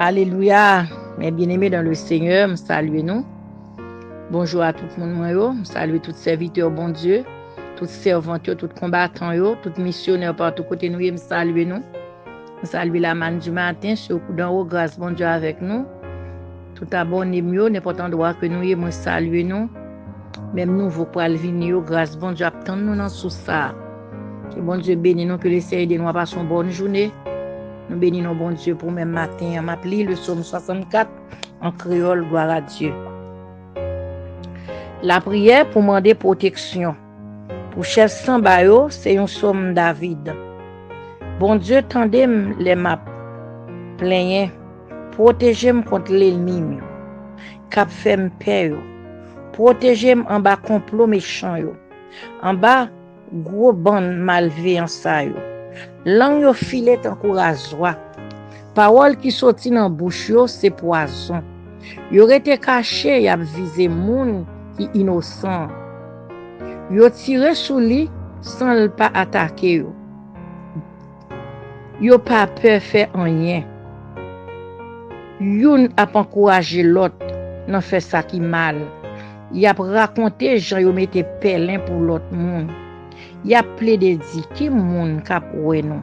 Alléluia, mes bien-aimés dans le Seigneur, me saluez nous. Bonjour à tout le monde, me saluez tous serviteurs, bon Dieu, tous servantes, tous combattants, tous missionnaires partout côté nous, me saluez nous. Me saluez la manne du matin, sur le coup d'en haut, grâce bon Dieu avec nous. Tout abonné mieux, n'importe endroit que nous, me saluez nous. Même nous, vous pouvez venir, grâce bon Dieu, attendre nous dans tout ça. Que bon Dieu bénisse nous, que les Seigneur de nous passons une bonne journée. Nous bénissons bon Dieu pour même matin. On m'appelle le psaume 64 en créole, gloire à Dieu. La prière pour demander protection. Pour chef Sambayo, c'est un psaume David. Bon Dieu, tendez les maps. Plaignez. Protégez-moi contre l'ennemi. Cap fait paix. Protégez-moi en bas complot méchant. En bas, gros bande malveillant ça. Langue yo filet en courageois. Parole qui sorti dans bouche yo c'est poison. Yo rete caché y a visé moun qui innocent. Yo tiré sous lui sans le pas attaquer yo. Yo pas peur faire rien. Youn a encouragé l'autre nan fait ça qui mal. Y a raconté Jean yo mette pelin pour l'autre monde. Y a plaidé dit qui moun k'ap wè nou.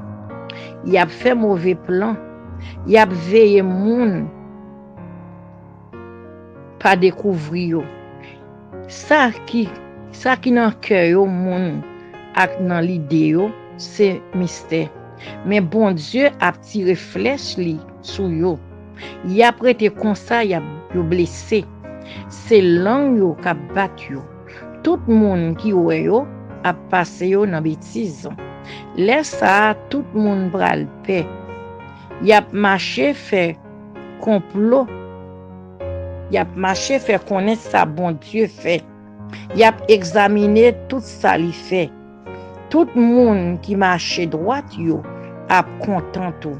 Y a fait mauvais plan. Y a veillé moun pas découvrir yo. Ça qui dans cœur yo moun ak dans l'idée yo, c'est mystère. Mais bon Dieu a tiré flèche li sou yo. Y a prêté comme ça, y a yo blessé. C'est langue yo k'ap bat yo. Tout moun qui wè yo a passé yo nan bêtise. Laisse ça tout moun pral paix. Y a marché fait complot. Y a marché fait connaître ça bon Dieu fait. Y a examiné tout ça li fait. Tout moun qui marche droite yo a content tout.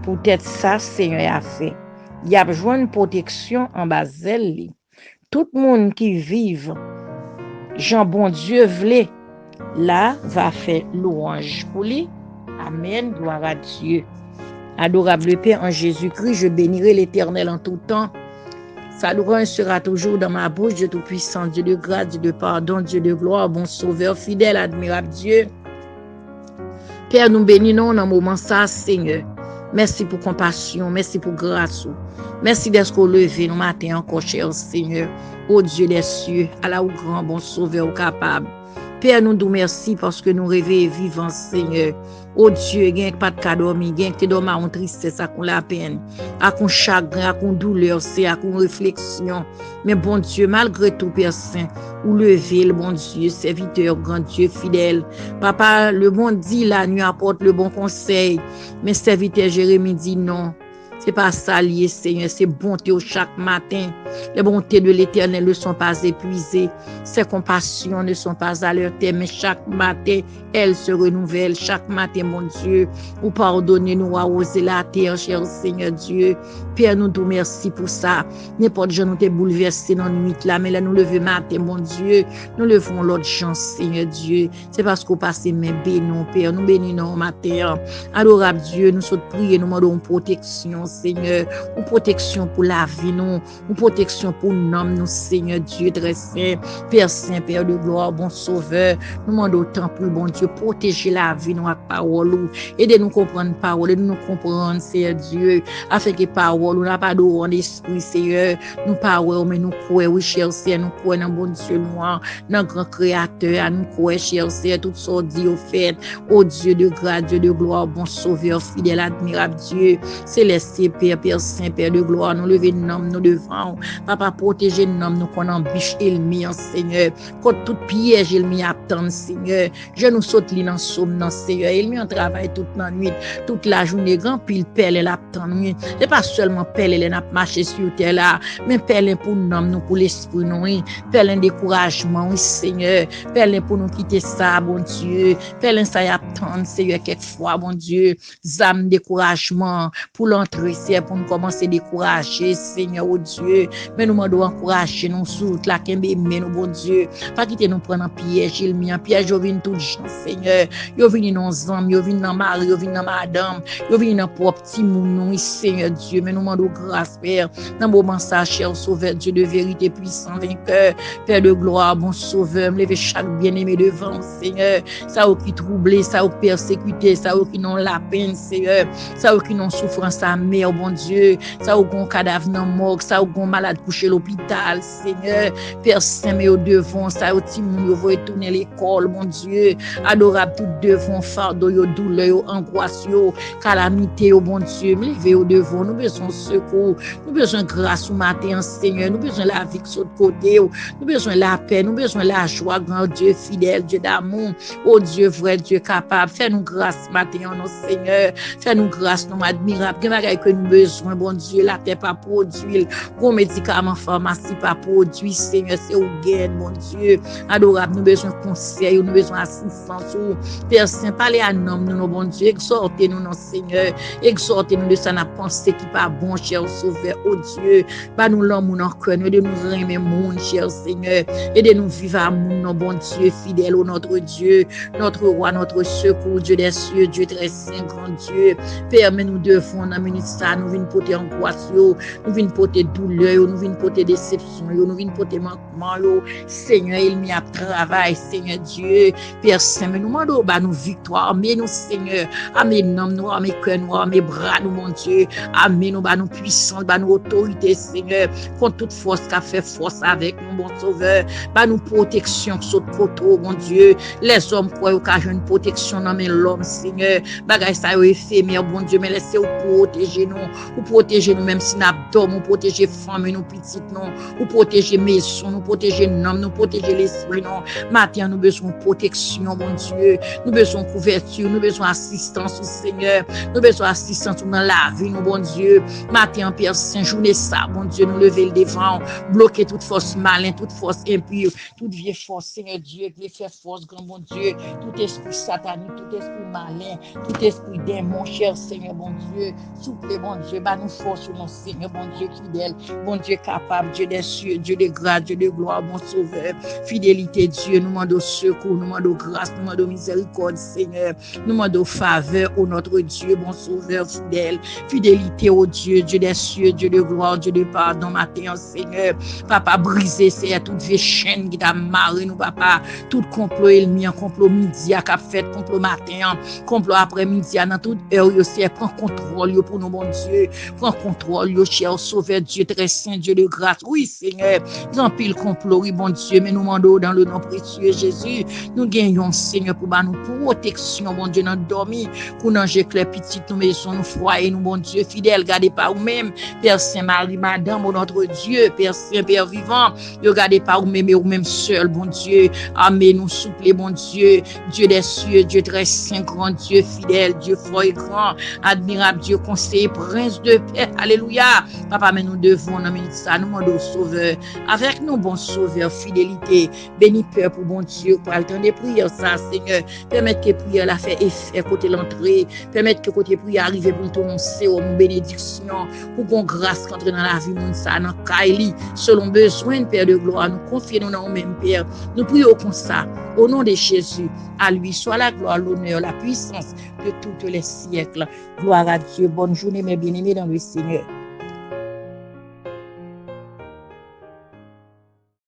Peut-être ça Seigneur a fait. Y a besoin de protection en basel li. Tout moun qui vive Jean bon Dieu vle, là va faire louange pour lui. Amen, gloire à Dieu. Adorable Père en Jésus-Christ, je bénirai l'Éternel en tout temps. Sa louange sera toujours dans ma bouche, Dieu tout-puissant, Dieu de grâce, Dieu de pardon, Dieu de gloire, bon sauveur, fidèle, admirable Dieu. Père, nous bénissons dans le moment ça, Seigneur. Merci pour compassion, merci pour grâce. Merci d'être levé nos matins encore, cher Seigneur. Ô Dieu des cieux, à la ou grand, bon sauveur, capable. Père, nous nous merci parce que nous rêvons vivants, Seigneur. Oh Dieu, il n'y a pas de cas dormi, il y a que dormi à une tristesse, à la peine, à un chagrin, à une douleur, c'est à une réflexion. Mais bon Dieu, malgré tout, Père Saint, ou lever le bon Dieu, serviteur, grand Dieu, fidèle. Papa, le bon dit, la nuit apporte le bon conseil. Mais serviteur Jérémie dit non. C'est pas ça lié, Seigneur, c'est bonté au chaque matin. Les bontés de l'Éternel ne sont pas épuisées. Ses compassions ne sont pas à leur terme, mais chaque matin, elles se renouvellent. Chaque matin, mon Dieu, vous pardonnez nous à oser la terre, cher Seigneur Dieu. Père, nous te remercions pour ça. N'importe jour nous t'es bouleversé dans la nuit là, mais là nous levons matin, mon Dieu. Nous levons l'autre chance, Seigneur Dieu. C'est parce qu'on passe mes bénons, Père. Nous bénissons matin. Adorable Dieu, nous sommes priés, nous demandons protection, Seigneur. Une protection pour la vie, nous. Une protection pour nous, nous, Seigneur Dieu, très saint. Père Saint, Père de gloire, bon sauveur. Nous demandons autant pour bon Dieu, protéger la vie, nous, avec parole. Aidez-nous comprendre parole, aidez-nous comprendre, Seigneur Dieu, afin que parole, nous n'a pas d'eau en esprit, Seigneur. Nous parlons, mais nous croyons, oui, cher Seigneur, nous croyons dans bon Dieu, dans le grand créateur, nous croyons, cher Seigneur, tout ce dit au fait. Ô Dieu de grâce, Dieu de gloire, bon sauveur, fidèle, admirable Dieu, céleste, Père, Père Saint, Père de gloire, nous levons nos noms, nous devant. Papa, protégez nos noms, nous qu'on embûche ennemi, Seigneur. Contre tout piège, ennemi attend, Seigneur. Je nous saute li dans somme, Seigneur. Ennemi en travail toute la nuit, toute la journée, grand pile pelle, elle attend nuit. C'est pas seulement pelle, elle n'a marché sur terre là, mais pelle pour nous, pour l'esprit, nous, pelle découragement, oui, Seigneur. Pelle pour nous quitter ça, bon Dieu. Pelle ça y attend, Seigneur, quelquefois, bon Dieu. Zame découragement pour l'entrée, c'est pour nous commencer à décourager, Seigneur, oh Dieu. Mais nous demandons encourager nous sous la kembe, mais nous, bon Dieu. Pas quitter nous prendre un piège, il mis un piège, yo vient tout gens, Seigneur. Yo vient dans nos hommes, yo vient dans mari, yo vient dans madame, yo vient dans propre petit moun, Seigneur Dieu. Mais nous demandons grâce, Père. Dans le moment ça, cher Sauveur, Dieu de vérité, puissant, vainqueur, Père de gloire, bon Sauveur, me lever chaque bien-aimé devant, Seigneur. Ça qui troublé, ça qui persécuté, ça qui n'ont la peine, Seigneur. Ça qui n'ont souffrance à mère, bon Dieu. Ça qui ont cadavre dans morgue, ça qui ont malade couché à l'hôpital, Seigneur. Père Saint, mais au devant, ça qui moun yo retourner l'école, mon Dieu. Adorable tout devant, fardeau, yo douleur, yo angoisse, yo calamité, yo bon Dieu. Me lever au devant, nous besoin secours, nous besoin grâce au matin, Seigneur. Nous besoin la vie sur le côté, nous besoin la paix, nous besoin la joie, grand Dieu fidèle, Dieu d'amour. Oh Dieu vrai, Dieu capable, fais-nous grâce matin, non Seigneur. Fais-nous grâce, nous admirable. Que nous besoin, bon Dieu, la terre pas produit, gros médicaments, pharmacie pas produit, Seigneur, c'est au gain, mon Dieu. Adorable, nous besoin conseil, nous besoin assistance. Père Saint, parlez à nous, nous, bon Dieu, exhortez-nous, non Seigneur, exhortez-nous de ça, n'a pensé qui pas bon, cher Sauveur, oh Dieu, bah nous l'homme, nous cœur, aidez-nous aimer monde, cher Seigneur, aidez-nous vivre à mon bon Dieu, fidèle, oh notre Dieu, notre roi, notre secours, Dieu des cieux, Dieu très saint, grand Dieu, Père, mais nous devons, dans minute ça, nous venons porter angoisse, nous venons porter douleur, nous venons porter déception, nous venons porter manquement, Seigneur, il m'y a travail, Seigneur Dieu, Père Saint, mais nous demandons, bah nous victoire, mais nous, Seigneur, amen, nous, amen, cœur, nous, amen, bras, nous, mon Dieu, amen, nous, bah nous puissance, bah nous autorité, Seigneur, contre toute force qui a fait force avec nous, bon Sauveur, bah nous protection, sur le poteau, mon Dieu, les hommes croient qu'il y a une protection dans l'homme, Seigneur, bagay ça est éphémère, bon Dieu, mais laissez-vous protéger nous, même si nous dormons, protéger femmes, nous petites, non, ou protéger maison, nous protéger l'homme, nous protéger l'esprit, non, matin, nous besoin de protection, bon Dieu, nous besoin de couverture, nous besoin d'assistance au Seigneur, nous besoin d'assistance dans la vie, nous, bon Dieu, matin, Père Saint, journée ça, bon Dieu, nous lever le devant, bloquer toute force malin, toute force impure, toute vieille force, Seigneur Dieu, qui fait force, grand bon Dieu, tout esprit satanique, tout esprit malin, tout esprit démon, cher Seigneur, bon Dieu, souple, bon Dieu, bah nous force, mon Seigneur, bon Dieu fidèle, bon Dieu capable, Dieu des cieux, Dieu de grâce, Dieu de gloire, bon Sauveur, fidélité, Dieu, nous demandons secours, nous demandons grâce, nous demandons miséricorde, Seigneur, nous demandons faveur, au notre Dieu, bon Sauveur, fidèle, fidélité au Dieu, Dieu des cieux, Dieu de gloire, Dieu de pardon, matin, Seigneur, Papa, briser, c'est toute vieille chaîne qui t'a marré, nous, Papa, tout complot ennemi, complot midi, à cap fait, complot matin, complot après-midi, dans toute heure, c'est prends contrôle pour nous, bon Dieu, prends contrôle, cher Sauveur, Dieu très saint, Dieu de grâce, oui, Seigneur, ils ont pile complot, oui, bon Dieu, mais nous demandons dans le nom précieux Jésus, nous gagnons, Seigneur, pour nous protection, bon Dieu, dans dormir, pour nous j'ai clair petit, nous maisons, nous foyer, nous, bon Dieu, fidèle, gardez pas vous-même, Père Saint-Marie, Madame, notre Dieu, Père Saint, Père vivant, regardez pas vous-même et vous-même seul, bon Dieu, amen, nous souple, bon Dieu, Dieu des cieux, Dieu très saint, grand Dieu, fidèle, Dieu fort et grand, admirable Dieu, conseiller, prince de paix, alléluia, Papa, mais nous devons, dans minute ça, nous demandons Sauveur, avec nous, bon Sauveur, fidélité, béni Père pour bon Dieu, pour le temps de prière, ça, Seigneur, permettre que prière la fait effet côté l'entrée, permettre que côté prière arrive pour ton une bénédiction, pour qu'on grâce qu'entre dans la vie, mon ça, dans Kaili, selon besoin, Père de gloire, nous confions dans nous-mêmes, Père, nous prions comme ça, au nom de Jésus, à lui soit la gloire, l'honneur, la puissance de tous les siècles. Gloire à Dieu, bonne journée, mes bien-aimés dans le Seigneur.